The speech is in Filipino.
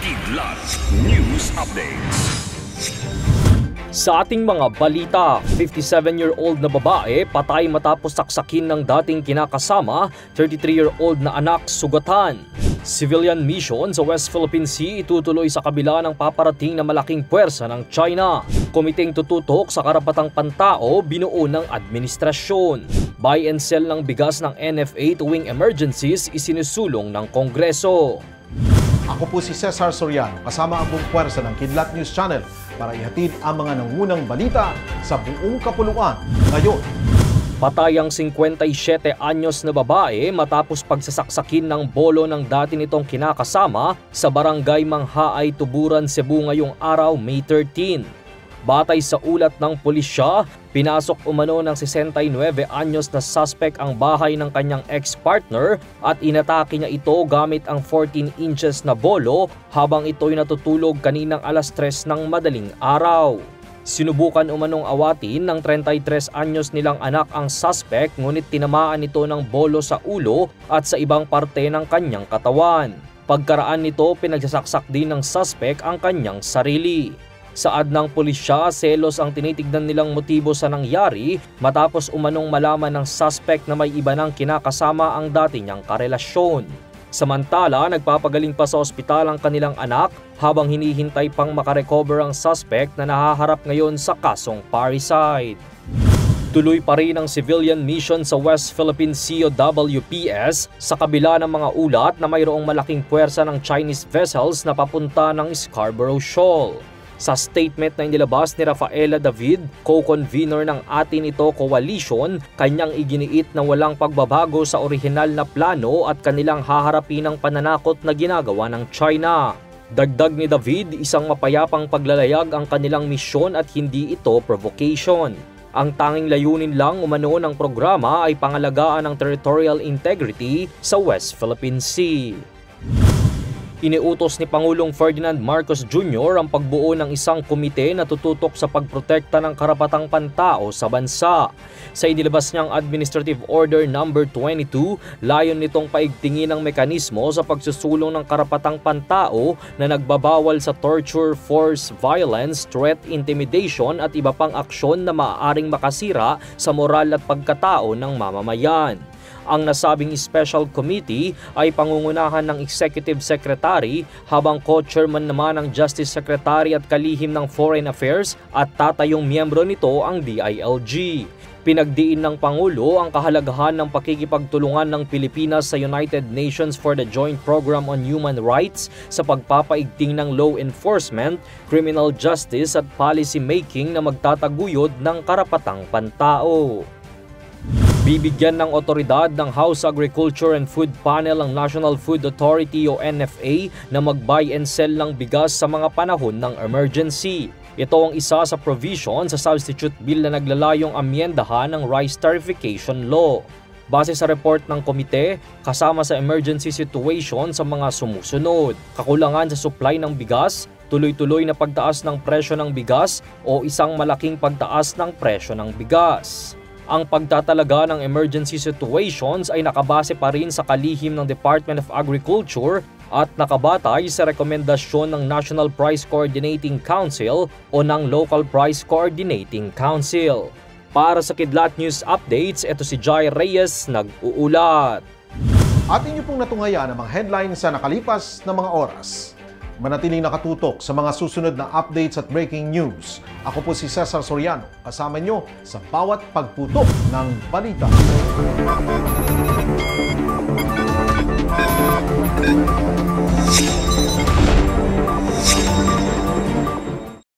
Kidlat News Updates. Sa ating mga balita, 57-year-old na babae patay matapos saksakin ng dating kinakasama, 33-year-old na anak sugatan. Civilian mission sa West Philippine Sea itutuloy sa kabila ng paparating na malaking puwersa ng China. Komiteng tututok sa karapatang pantao binuo ng administrasyon. Buy and sell ng bigas ng NFA tuwing emergencies isinusulong ng Kongreso. Ako po si Cesar Soriano, kasama ang buong puwersa ng Kidlat News Channel para ihatid ang mga nangunang balita sa buong kapuluan ngayon. Patay ang 57 anyos na babae matapos pagsasaksakin ng bolo ng dati nitong kinakasama sa barangay Manghaay, Tuburan, Cebu ngayong araw, May 13. Batay sa ulat ng pulisya, pinasok umano ng 69 anyos na suspect ang bahay ng kanyang ex-partner at inatake niya ito gamit ang 14 inches na bolo habang ito'y natutulog kaninang alas 3 ng madaling araw. Sinubukan umanong awatin ng 33 anyos nilang anak ang suspect ngunit tinamaan ito ng bolo sa ulo at sa ibang parte ng kanyang katawan. Pagkaraan nito, pinagsasaksak din ng suspect ang kanyang sarili. Saad ng pulisya, selos ang tinitignan nilang motibo sa nangyari matapos umanong malaman ng suspect na may iba nang kinakasama ang dati niyang karelasyon. Samantala, nagpapagaling pa sa ospital ang kanilang anak habang hinihintay pang makarecover ang suspect na nahaharap ngayon sa kasong parricide. Tuloy pa rin ang civilian mission sa West Philippine Sea o WPS sa kabila ng mga ulat na mayroong malaking puwersa ng Chinese vessels na papunta ng Scarborough Shoal. Sa statement na inilabas ni Rafaela David, co-convener ng Atin Ito Coalition, kanyang iginiit na walang pagbabago sa orihinal na plano at kanilang haharapin ang pananakot na ginagawa ng China. Dagdag ni David, isang mapayapang paglalayag ang kanilang misyon at hindi ito provocation. Ang tanging layunin lang umano ng programa ay pangalagaan ng territorial integrity sa West Philippine Sea. Iniutos ni Pangulong Ferdinand Marcos Jr. ang pagbuo ng isang komite na tututok sa pagprotekta ng karapatang pantao sa bansa. Sa inilabas niyang Administrative Order No. 22, layon nitong paigtingin ang mekanismo sa pagsusulong ng karapatang pantao na nagbabawal sa torture, force, violence, threat, intimidation at iba pang aksyon na maaaring makasira sa moral at pagkatao ng mamamayan. Ang nasabing special committee ay pangungunahan ng Executive Secretary habang co-chairman naman ng Justice Secretary at kalihim ng Foreign Affairs at tatayong miyembro nito ang DILG. Pinagdiin ng Pangulo ang kahalagahan ng pakikipagtulungan ng Pilipinas sa United Nations for the Joint Program on Human Rights sa pagpapaigting ng law enforcement, criminal justice at policy making na magtataguyod ng karapatang pantao. Bibigyan ng otoridad ng House Agriculture and Food Panel ang National Food Authority o NFA na mag-buy and sell ng bigas sa mga panahon ng emergency. Ito ang isa sa provision sa substitute bill na naglalayong amyendahan ng Rice Tarification Law. Base sa report ng komite, kasama sa emergency situation sa mga sumusunod: kakulangan sa supply ng bigas, tuloy-tuloy na pagtaas ng presyo ng bigas o isang malaking pagtaas ng presyo ng bigas. Ang pagtatalaga ng emergency situations ay nakabase pa rin sa kalihim ng Department of Agriculture at nakabatay sa rekomendasyon ng National Price Coordinating Council o ng Local Price Coordinating Council. Para sa Kidlat News Updates, ito si Jai Reyes nag-uulat. At inyo pong natungayan ang mga headlines sa nakalipas na mga oras. Manatiling nakatutok sa mga susunod na updates at breaking news. Ako po si Cesar Soriano, kasama nyo sa bawat pagputok ng balita.